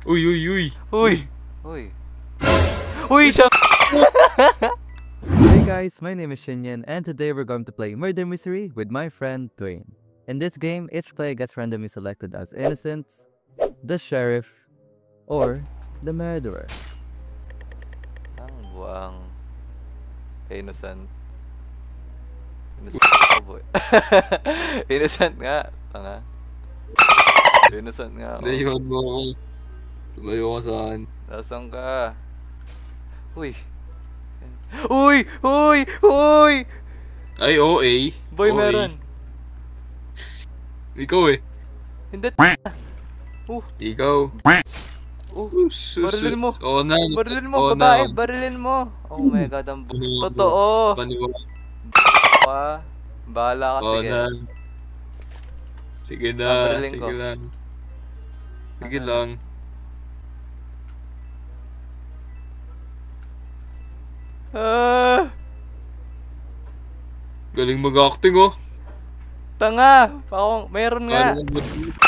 Uy, uy, uy. Uy! Uy! Uy, siya! Hey guys, my name is Shinyan, and today we're going to play Murder Mystery with my friend Dwayne. In this game, each player gets randomly selected as innocents, the sheriff, or the murderer. Ang buwang innocent. Innocent ako, boy. Innocent nga. Tanga. Innocent nga ako. Layuan mo ako. Lumayo ka saan. Nasaan ka? Uy! Uy! Uy! Uy! Ay, OA. Boy, OA. meron. Ikaw eh. Hindi. Ikaw. Barilin mo. Oo na. Barilin mo, Oo babae. na. Barilin mo. Oh my God, ang Paniwala. totoo. Paniwala. Bahala ka, Oo sige. na. Sige na. Barilin ko. Sige lang. Sige lang. Ah! Galing mag-acting oh. Tanga! Ako, meron nga. Galing mag-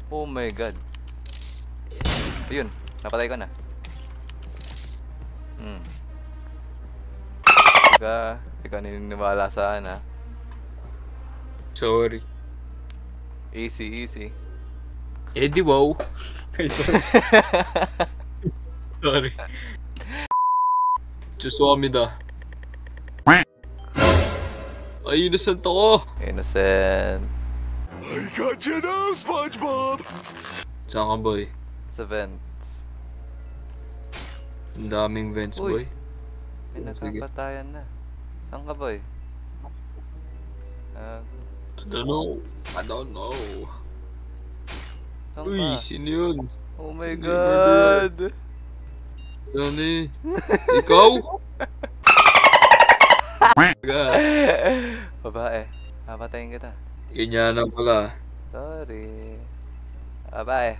Oh my God. Ayun, napatay ko na. Ikaw naniniwala saan ha? Sorry. Easy, easy. Eh di wow. Ay, sorry. Sorry. Chuswamida. Ay, innocent ako. Innocent. I got you now, SpongeBob! Saan ka boy? Sa vents. Ang daming vents Uy. boy. May Sige. nakapatayan na. Saan ka, boy? I don't know. I don't know. Saan Uy, ka? sino yun? Oh my Hindi, God! Yan eh. Ikaw? Babae, papatayin kita. Ganyan na pala. Sorry. Babae.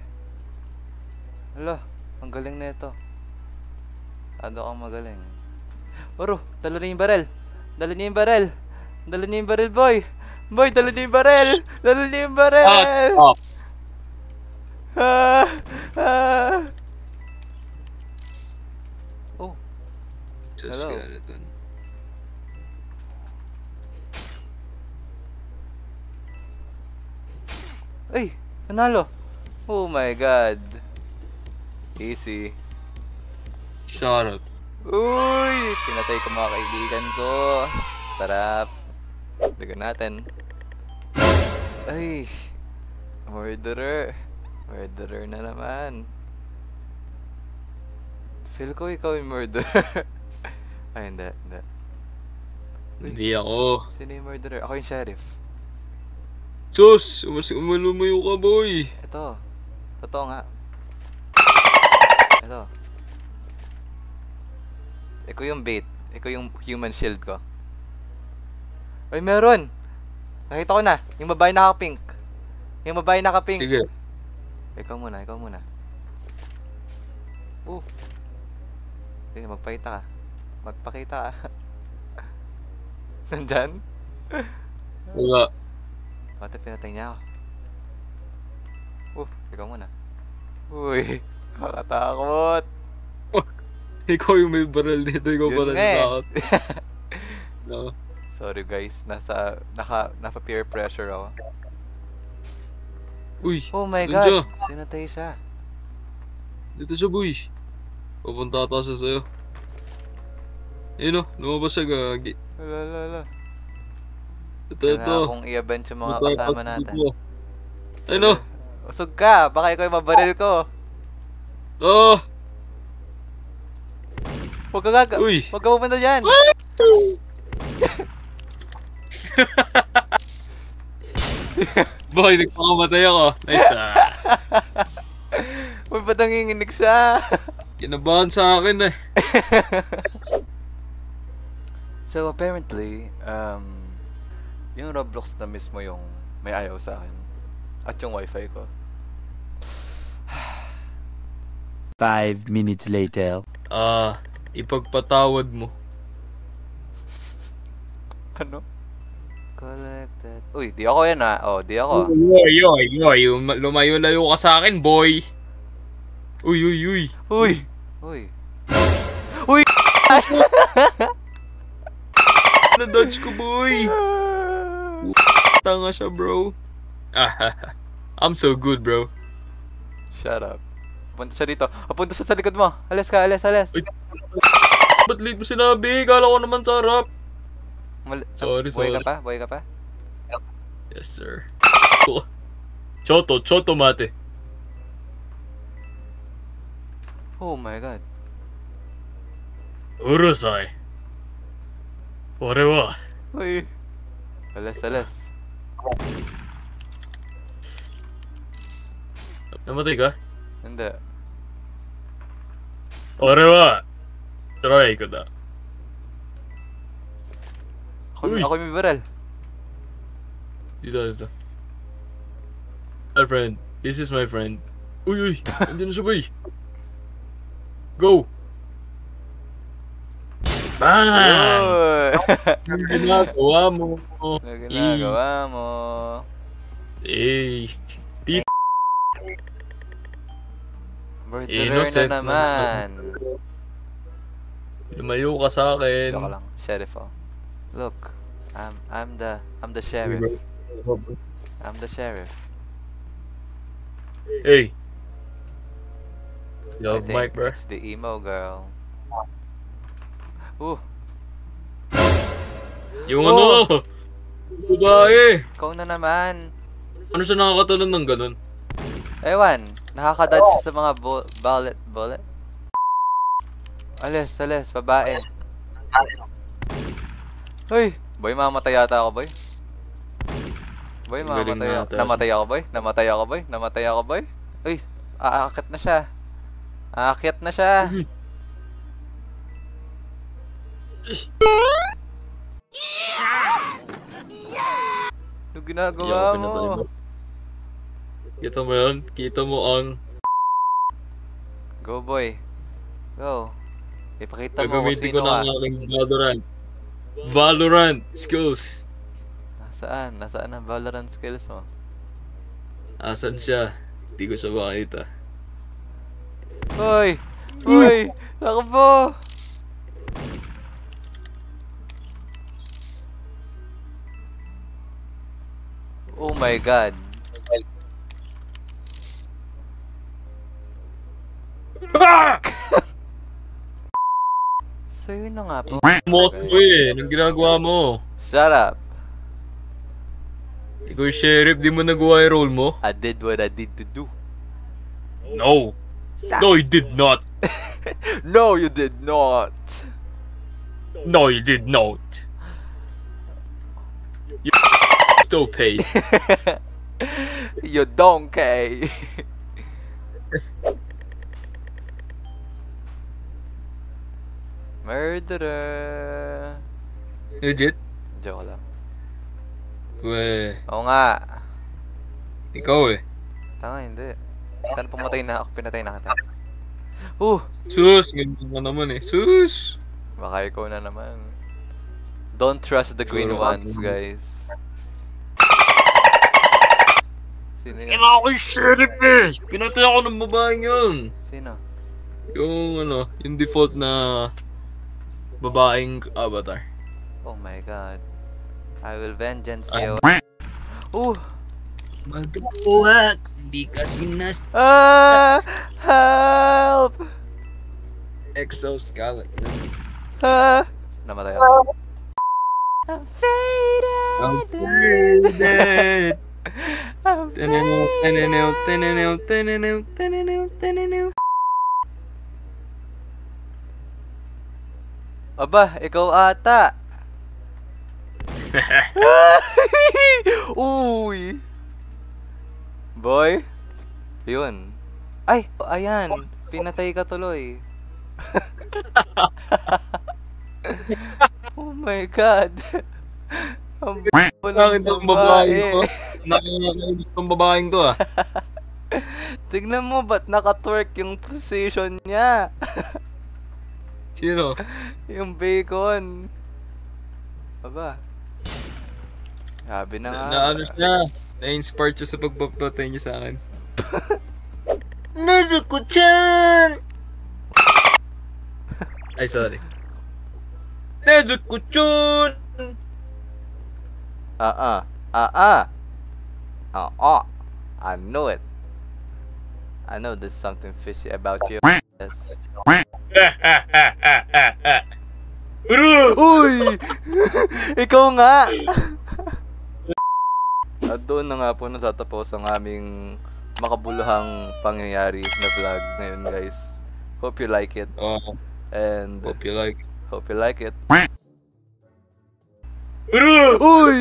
Hala, ang galing na ito. Ano kang magaling? Bro, dala niya yung barel. Dala niya yung barel. Dala niya yung barel, boy. Boy, dala niya yung barel. Dala niya yung barel. Oh. Ah, ah. Oh, Sa Hello. skeleton. ay, nanalo. Oh my God. Easy. Shut up. Uy, pinatay ko mga kaibigan ko. Sarap. Dagan natin. Ay, murderer. Murderer na naman. Feel ko ikaw yung murderer. Ay, hindi, hindi. Hindi ako. Sino yung murderer? Ako yung sheriff. Sus! Mas umalumayo ka boy. Ito. Totoo nga. Ito. Ikaw yung bait. Ikaw yung human shield ko. Ay, meron! Nakita ko na. Yung babae naka-pink. Yung babae naka-pink. Sige. Ikaw muna, ikaw muna. Sige, magpakita ka. Magpakita ka. Nandyan? Wala. Pati pinatay niya ako. Ikaw muna. Uy, nakakatakot. Ikaw yung may barrel dito. Ikaw Yun pala nga eh. natakot. No. Sorry guys, nasa peer pressure ako. Uy. Oh my dun siya. God, sinatay siya. Dito siya boy. Pupunta ata siya sa'yo. Ayun o. Lumabas siya gagi. Lala. Ito. Kailangan kong i-avenge yung mga kasama natin. Ayun o. Usog ka, baka ikaw yung mabaril ko. Oh. Huwag ka Uy. Huwag ka pupunta dyan. Boy, nagpakamatay ako. Nice ah. Uy, ba't nanginginig siya? Kinabahan sa akin eh. So apparently, yung Roblox na mismo yung may ayaw sa akin. At yung wifi ko. 5 minutes later. Ipagpatawad mo. Ano? Collected. Uy, di ako yan ah. Oh, di ako. Yoy, lumayo-layo ka sa akin, boy. Uy, uy, uy. Uy! Uy! Uy! Na-dodge ko, boy. Tanga siya, bro. I'm so good, bro. Shut up. Punta siya dito. Punta siya sa likod mo. Alis ka, alis, alis. Uy. Ba't late mo sinabi? Kala ko naman sa harap. Sorry, Buhay sorry. ka pa? Buhay ka pa? Yes, sir. Choto mate. Oh my god. Urusai. Ore wa. Uy! Alis, alis. Namatay ka? Hindi. Ore wa. Try ko da. Uy. Ako may barrel. Dito. My friend. This is my friend. Uy. Andiyan na siya, boy. Go. Bang! Uy! Ang ginagawa mo. Ano ginagawa mo? Eh. Murderer Innocent na naman. Lumayo ka sa akin. Joke lang. Sheriff, oh. Look. I'm the sheriff. I'm the sheriff. Hey. I Love think Mike, bro. it's the emo girl. Ooh. Yung ano? Babae. Ikaw na naman. Ano siya nakakatalon ng ganun? Ewan. Nakakadodge siya sa mga bullet. Alis, babae. Uy! Boy, mamatay yata ako, boy. Boy, Galing mamatay ako. natin. Namatay ako, boy. Uy! Aakyat na siya. Aakyat na siya. Ano ginagawa Iyak, mo? pinatay mo. Kita mo yun? Kita mo ang Go, boy. Go. Ipakita mo kung gagamitin ko sino ng ka. aking Valorant skills. Nasaan ang Valorant skills mo? Asan siya? Hindi ko siya makita. Hoy! Hoy! Takbo! Oh my god. So yun na nga po. Most mo eh. Anong ginagawa mo? Shut up. Ikaw yung sheriff, di mo nagawa yung role mo? I did what I did to do. No. No, you did not. No, you did not. No, you did not. You still paid. You donkey. Murderer. Legit? Joke lang. Weh. Oo nga. Ikaw eh. Tanga, hindi. Sana pumatay na ako, pinatay na kita. Sus, ganyan ka naman eh. Sus! Baka ikaw na naman. Don't trust the green Sure, ones, ako. guys. Sino yun? Kailangan ko yung sheriff eh! Pinatay ako ng babaeng yun! Sino? Yung ano, yung default na babaeng avatar. Oh my god. I will vengeance Ay. you. Ooh! Magkakuha! Hindi ka sinas... Ah! Help! Exoskeleton. Ah! Namatay ako. I'm faded. I'm faded. I'm Aba, ikaw ata. Uy! Boy? Yun. Ay! Ayan. Pinatay ka tuloy. Oh my god. Ang Bakit ang babae ko? Nakakagustong ng babaeng to ah. Tignan mo, ba't nakatwerk yung position niya? Sino? Yung bacon. Aba. Sabi na nga. Na ano siya? Na-inspired siya sa pagpapatay niya sa akin. Nezuko-chan! Ay, sorry. Nezuko-chun! I know it. I know there's something fishy about you. Yes. Uy! Ikaw nga! At doon na nga po natatapos ang aming makabuluhang pangyayari na vlog ngayon, guys. Hope you like it. Oh, And hope you like. hope you like it. Uy!